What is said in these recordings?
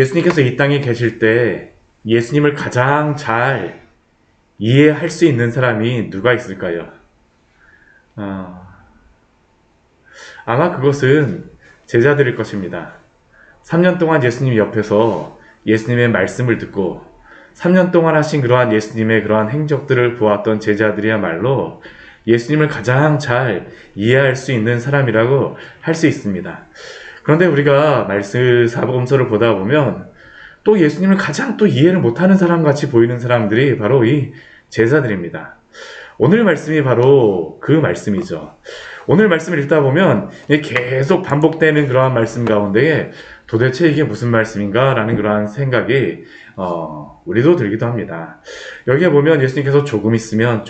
예수님께서 이 땅에 계실 때 예수님을 가장 잘 이해할 수 있는 사람이 누가 있을까요? 아마 그것은 제자들일 것입니다. 3년 동안 예수님 옆에서 예수님의 말씀을 듣고 3년 동안 하신 그러한 예수님의 그러한 행적들을 보았던 제자들이야말로 예수님을 가장 잘 이해할 수 있는 사람이라고 할 수 있습니다. 그런데 우리가 사복음서를 보다 보면 또 예수님을 가장 또 이해를 못하는 사람 같이 보이는 사람들이 바로 이 제자들입니다. 오늘 말씀이 바로 그 말씀이죠. 오늘 말씀을 읽다 보면 계속 반복되는 그러한 말씀 가운데 도대체 이게 무슨 말씀인가 라는 그러한 생각이 우리도 들기도 합니다. 여기에 보면 예수님께서 조금 있으면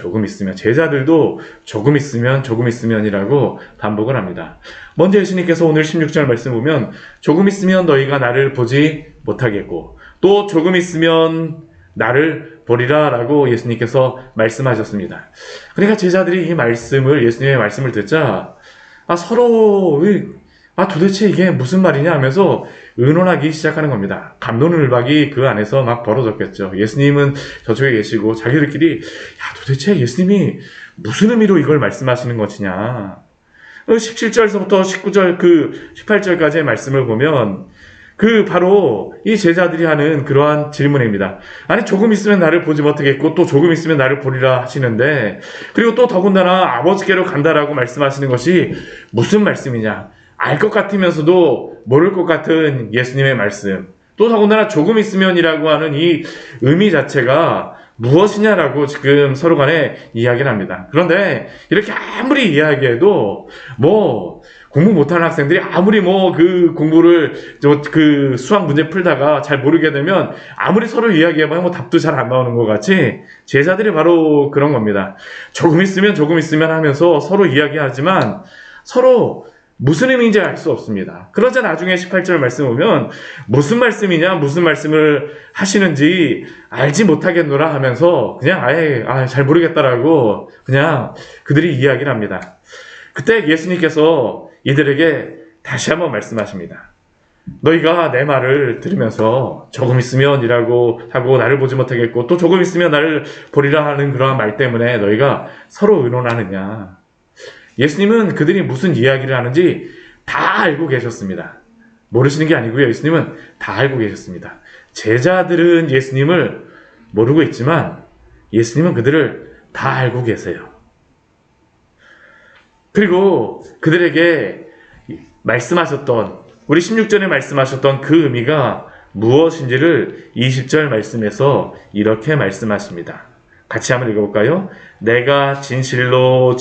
제자들도 조금 있으면 이라고 반복을 합니다. 먼저 예수님께서 오늘 16절 말씀 보면 조금 있으면 너희가 나를 보지 못하겠고 또 조금 있으면 나를 보리라 라고 예수님께서 말씀하셨습니다. 그러니까 제자들이 예수님의 말씀을 듣자 서로 도대체 이게 무슨 말이냐 하면서 의논하기 시작하는 겁니다. 갑론을박이 그 안에서 막 벌어졌겠죠. 예수님은 저쪽에 계시고 자기들끼리 도대체 예수님이 무슨 의미로 이걸 말씀하시는 것이냐. 17절서부터 19절 18절까지의 말씀을 보면 바로 이 제자들이 하는 그러한 질문입니다. 아니 조금 있으면 나를 보지 못하겠고 또 조금 있으면 나를 보리라 하시는데 그리고 또 더군다나 아버지께로 간다라고 말씀하시는 것이 무슨 말씀이냐. 알 것 같으면서도 모를 것 같은 예수님의 말씀. 또 더군다나 조금 있으면이라고 하는 이 의미 자체가 무엇이냐라고 지금 서로 간에 이야기를 합니다. 그런데 이렇게 아무리 이야기해도 공부 못하는 학생들이 아무리 공부를 수학 문제 풀다가 잘 모르게 되면 아무리 서로 이야기해봐야 답도 잘 안 나오는 것 같이 제자들이 바로 그런 겁니다. 조금 있으면 하면서 서로 이야기하지만 서로 무슨 의미인지 알 수 없습니다. 그러자 나중에 18절 말씀 보면 무슨 말씀이냐 무슨 말씀을 하시는지 알지 못하겠노라 하면서 그냥 아예 잘 모르겠다라고 그냥 그들이 이야기를 합니다. 그때 예수님께서 이들에게 다시 한번 말씀하십니다. 너희가 내 말을 들으면서 조금 있으면이라고 하고 나를 보지 못하겠고 또 조금 있으면 나를 보리라 하는 그러한 말 때문에 너희가 서로 의논하느냐. 예수님은 그들이 무슨 이야기를 하는지 다 알고 계셨습니다. 모르시는 게 아니고요. 예수님은 다 알고 계셨습니다. 제자들은 예수님을 모르고 있지만 예수님은 그들을 다 알고 계세요. 그리고 그들에게 말씀하셨던 우리 16절에 말씀하셨던 그 의미가 무엇인지를 20절 말씀에서 이렇게 말씀하십니다. 같이 한번 읽어볼까요? 내가 진실로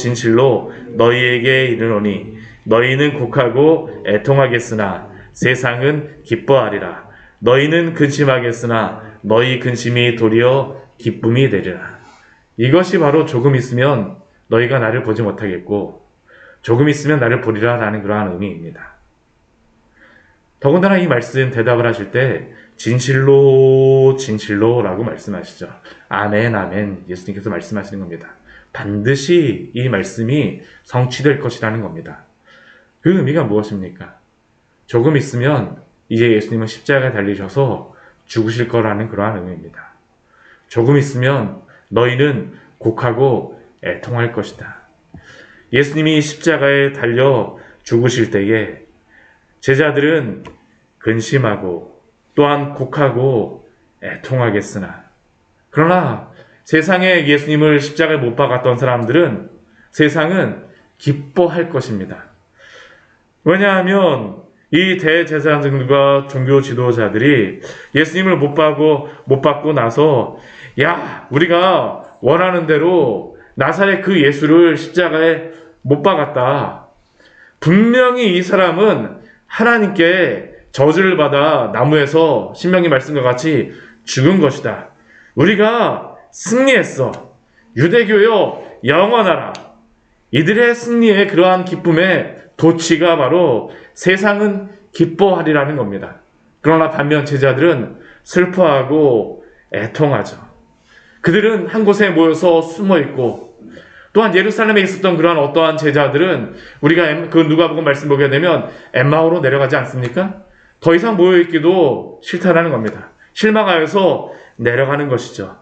너희에게 이르노니 너희는 곡하고 애통하겠으나 세상은 기뻐하리라. 너희는 근심하겠으나 너희 근심이 도리어 기쁨이 되리라. 이것이 바로 조금 있으면 너희가 나를 보지 못하겠고 조금 있으면 나를 보리라 라는 그러한 의미입니다. 더군다나 이 말씀 대답을 하실 때 진실로 라고 말씀하시죠. 아멘 예수님께서 말씀하시는 겁니다. 반드시 이 말씀이 성취될 것이라는 겁니다. 그 의미가 무엇입니까? 조금 있으면 이제 예수님은 십자가에 달리셔서 죽으실 거라는 그러한 의미입니다. 조금 있으면 너희는 곡하고 애통할 것이다. 예수님이 십자가에 달려 죽으실 때에 제자들은 근심하고 또한 곡하고 애통하겠으나 그러나 세상에 예수님을 십자가에 못 박았던 사람들은 세상은 기뻐할 것입니다. 왜냐하면 이 대제사장들과 종교 지도자들이 예수님을 못 받고 나서 우리가 원하는 대로 나사렛 그 예수를 십자가에 못 박았다. 분명히 이 사람은 하나님께 저주를 받아 나무에서 신명기 말씀과 같이 죽은 것이다. 우리가 승리했어. 유대교여 영원하라. 이들의 승리의 그러한 기쁨의 도취가 바로 세상은 기뻐하리라는 겁니다. 그러나 반면 제자들은 슬퍼하고 애통하죠. 그들은 한 곳에 모여서 숨어있고 또한 예루살렘에 있었던 그러한 어떠한 제자들은 우리가 그 누가복음 말씀 보게 되면 엠마오로 내려가지 않습니까? 더 이상 모여있기도 싫다라는 겁니다. 실망하여서 내려가는 것이죠.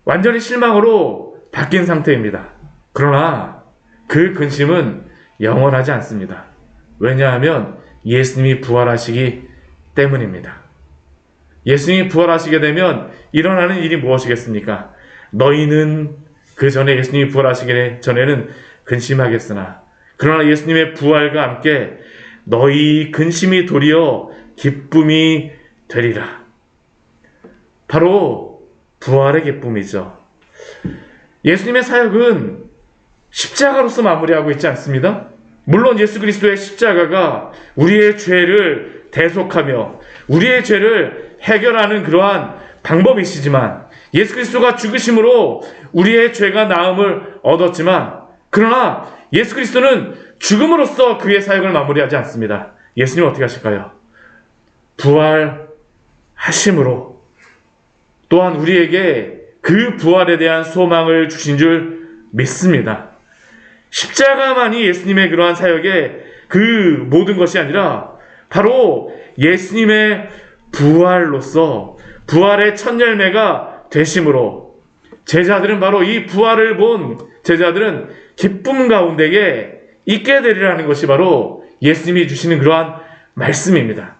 완전히 실망으로 바뀐 상태입니다. 그러나 그 근심은 영원하지 않습니다. 왜냐하면 예수님이 부활하시기 때문입니다. 예수님이 부활하시게 되면 일어나는 일이 무엇이겠습니까? 너희는 그 전에 예수님이 부활하시기 전에는 근심하겠으나 그러나 예수님의 부활과 함께 너희 근심이 도리어 기쁨이 되리라. 바로 부활의 기쁨이죠. 예수님의 사역은 십자가로서 마무리하고 있지 않습니다. 물론 예수 그리스도의 십자가가 우리의 죄를 대속하며 우리의 죄를 해결하는 그러한 방법이시지만 예수 그리스도가 죽으심으로 우리의 죄가 나음을 얻었지만 그러나 예수 그리스도는 죽음으로써 그의 사역을 마무리하지 않습니다. 예수님은 어떻게 하실까요? 부활하심으로 또한 우리에게 그 부활에 대한 소망을 주신 줄 믿습니다. 십자가만이 예수님의 그러한 사역의 그 모든 것이 아니라 바로 예수님의 부활로서 부활의 첫 열매가 되심으로 제자들은 바로 이 부활을 본 제자들은 기쁨 가운데에 있게 되리라는 것이 바로 예수님이 주시는 그러한 말씀입니다.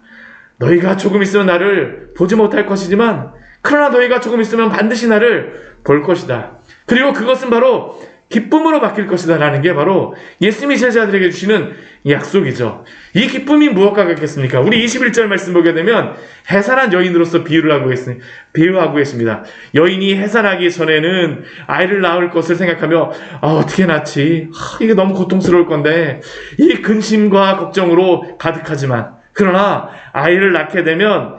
너희가 조금 있으면 나를 보지 못할 것이지만 그러나 너희가 조금 있으면 반드시 나를 볼 것이다. 그리고 그것은 바로 기쁨으로 바뀔 것이다 라는 게 바로 예수님이 제자들에게 주시는 약속이죠. 이 기쁨이 무엇과 같겠습니까? 우리 21절 말씀 보게 되면 해산한 여인으로서 비유하고 계십니다. 여인이 해산하기 전에는 아이를 낳을 것을 생각하며 어떻게 낳지? 이게 너무 고통스러울 건데 이 근심과 걱정으로 가득하지만 그러나 아이를 낳게 되면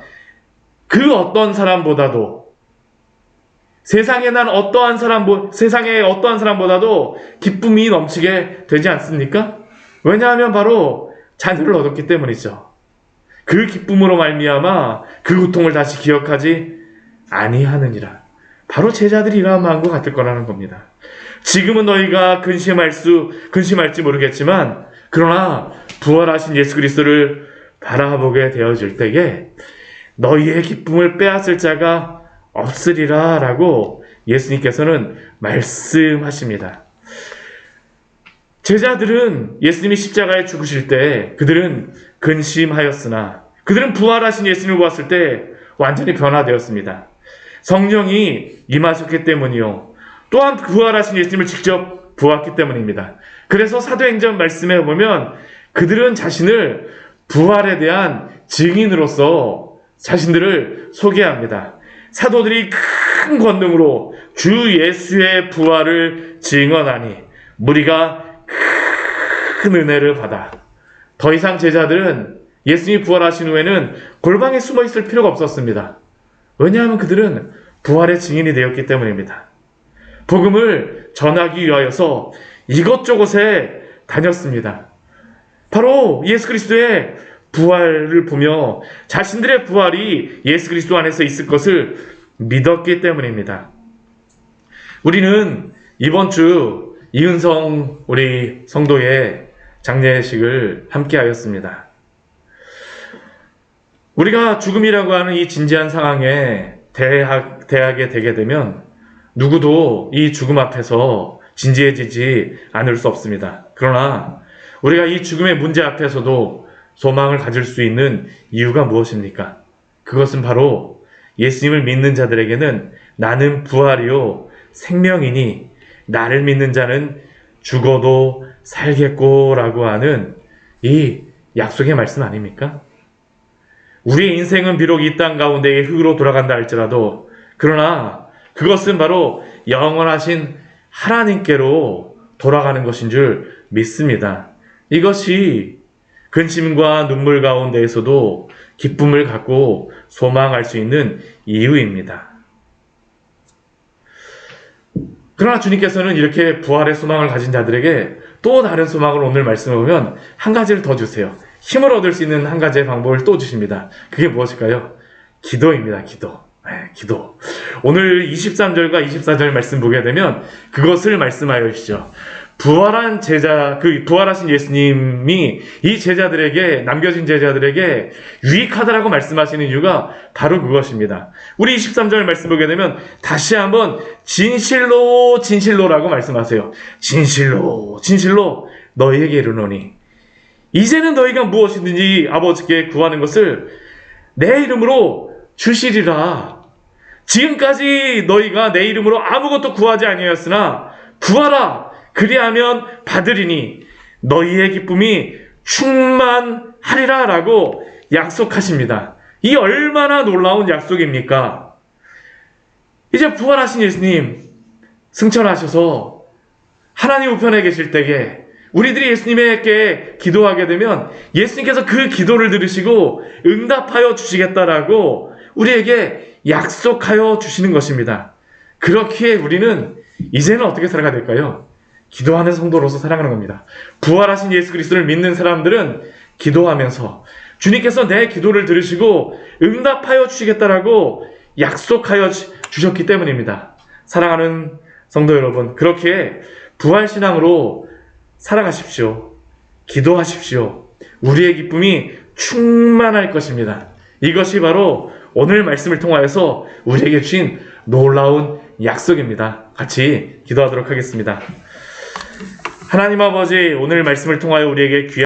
그 어떤 사람보다도 세상에 어떠한 사람보다도 기쁨이 넘치게 되지 않습니까? 왜냐하면 바로 자녀를 얻었기 때문이죠. 그 기쁨으로 말미암아 그 고통을 다시 기억하지 아니하느니라. 바로 제자들이 이러한 마음과 같을 거라는 겁니다. 지금은 너희가 근심할지 모르겠지만 그러나 부활하신 예수 그리스도를 바라보게 되어질 때에 너희의 기쁨을 빼앗을 자가 없으리라 라고 예수님께서는 말씀하십니다. 제자들은 예수님이 십자가에 죽으실 때 그들은 근심하였으나 그들은 부활하신 예수님을 보았을 때 완전히 변화되었습니다. 성령이 임하셨기 때문이요 또한 부활하신 예수님을 직접 보았기 때문입니다. 그래서 사도행전 말씀에 보면 그들은 자신을 부활에 대한 증인으로서 자신들을 소개합니다. 사도들이 큰 권능으로 주 예수의 부활을 증언하니 무리가 큰 은혜를 받아. 더 이상 제자들은 예수님이 부활하신 후에는 골방에 숨어 있을 필요가 없었습니다. 왜냐하면 그들은 부활의 증인이 되었기 때문입니다. 복음을 전하기 위하여서 이것저것에 다녔습니다. 바로 예수 그리스도의 부활을 보며 자신들의 부활이 예수 그리스도 안에서 있을 것을 믿었기 때문입니다. 우리는 이번 주 이은성 우리 성도의 장례식을 함께 하였습니다. 우리가 죽음이라고 하는 이 진지한 상황에 대하게 되게 되면 누구도 이 죽음 앞에서 진지해지지 않을 수 없습니다. 그러나 우리가 이 죽음의 문제 앞에서도 소망을 가질 수 있는 이유가 무엇입니까? 그것은 바로 예수님을 믿는 자들에게는 나는 부활이요 생명이니 나를 믿는 자는 죽어도 살겠고 라고 하는 이 약속의 말씀 아닙니까? 우리의 인생은 비록 이 땅 가운데의 흙으로 돌아간다 할지라도 그러나 그것은 바로 영원하신 하나님께로 돌아가는 것인 줄 믿습니다. 이것이 근심과 눈물 가운데에서도 기쁨을 갖고 소망할 수 있는 이유입니다. 그러나 주님께서는 이렇게 부활의 소망을 가진 자들에게 또 다른 소망을 오늘 말씀을 보면 한 가지를 더 주세요. 힘을 얻을 수 있는 한 가지의 방법을 또 주십니다. 그게 무엇일까요? 기도입니다. 기도. 오늘 23절과 24절 말씀 보게 되면 그것을 말씀하여 주시죠. 부활한 제자, 부활하신 예수님이 이 제자들에게, 남겨진 제자들에게 유익하다라고 말씀하시는 이유가 바로 그것입니다. 우리 23절 말씀 보게 되면 다시 한번 진실로 진실로라고 말씀하세요. 진실로 진실로 너희에게 이르노니 이제는 너희가 무엇이든지 아버지께 구하는 것을 내 이름으로 주시리라. 지금까지 너희가 내 이름으로 아무것도 구하지 아니하였으나 구하라. 그리하면 받으리니 너희의 기쁨이 충만하리라 라고 약속하십니다. 이 얼마나 놀라운 약속입니까? 이제 부활하신 예수님 승천하셔서 하나님 우편에 계실 때에 우리들이 예수님에게 기도하게 되면 예수님께서 그 기도를 들으시고 응답하여 주시겠다라고 우리에게 약속하여 주시는 것입니다. 그렇기에 우리는 이제는 어떻게 살아가야 될까요? 기도하는 성도로서 살아가는 겁니다. 부활하신 예수 그리스도를 믿는 사람들은 기도하면서 주님께서 내 기도를 들으시고 응답하여 주시겠다라고 약속하여 주셨기 때문입니다. 사랑하는 성도 여러분, 그렇게 부활신앙으로 살아가십시오. 기도하십시오. 우리의 기쁨이 충만할 것입니다. 이것이 바로 오늘 말씀을 통하여서 우리에게 주신 놀라운 약속입니다. 같이 기도하도록 하겠습니다. 하나님 아버지, 오늘 말씀을 통하여 우리에게 귀한